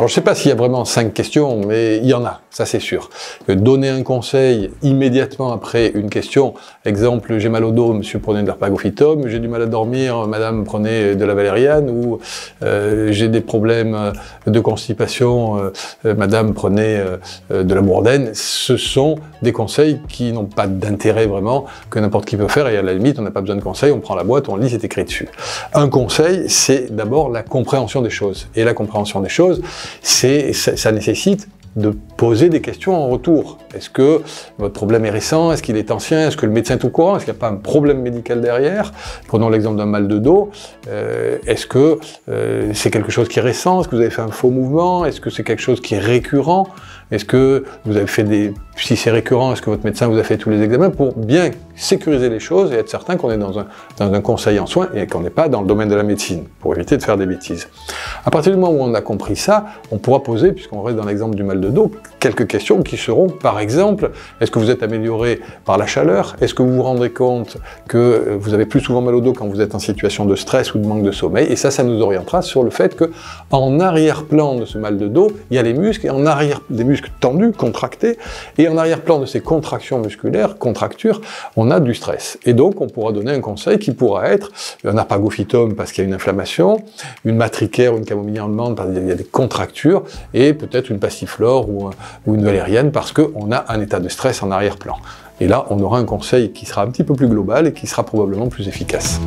Alors je ne sais pas s'il y a vraiment 5 questions, mais il y en a, ça c'est sûr. Donner un conseil immédiatement après une question, exemple, j'ai mal au dos, monsieur prenez de l'Arpagophytum, j'ai du mal à dormir, madame prenez de la valériane, ou j'ai des problèmes de constipation, madame prenez de la bourdaine. Ce sont des conseils qui n'ont pas d'intérêt vraiment, que n'importe qui peut faire, et à la limite on n'a pas besoin de conseils, on prend la boîte, on lit, c'est écrit dessus. Un conseil, c'est d'abord la compréhension des choses, et la compréhension des choses, ça nécessite de poser des questions en retour. Est-ce que votre problème est récent? Est-ce qu'il est ancien? Est-ce que le médecin est au courant? Est-ce qu'il n'y a pas un problème médical derrière? Prenons l'exemple d'un mal de dos. Est-ce que c'est quelque chose qui est récent? Est-ce que vous avez fait un faux mouvement? Est-ce que c'est quelque chose qui est récurrent? Est-ce que vous avez fait si c'est récurrent, est-ce que votre médecin vous a fait tous les examens pour bien sécuriser les choses et être certain qu'on est dans un conseil en soins et qu'on n'est pas dans le domaine de la médecine, pour éviter de faire des bêtises. À partir du moment où on a compris ça, on pourra poser, puisqu'on reste dans l'exemple du mal de dos, quelques questions qui seront, par exemple, est-ce que vous êtes amélioré par la chaleur? Est-ce que vous vous rendez compte que vous avez plus souvent mal au dos quand vous êtes en situation de stress ou de manque de sommeil? Et ça nous orientera sur le fait que, en arrière-plan de ce mal de dos, il y a les muscles, et en arrière, des muscles tendus, contractés, et en arrière-plan de ces contractions musculaires, contractures, on a du stress. Et donc, on pourra donner un conseil qui pourra être un Arpagophytum parce qu'il y a une inflammation, une matricaire ou une camomille allemande parce qu'il y a des contractures, et peut-être une passiflore ou une valériane parce qu'on a un état de stress en arrière-plan. Et là, on aura un conseil qui sera un petit peu plus global et qui sera probablement plus efficace.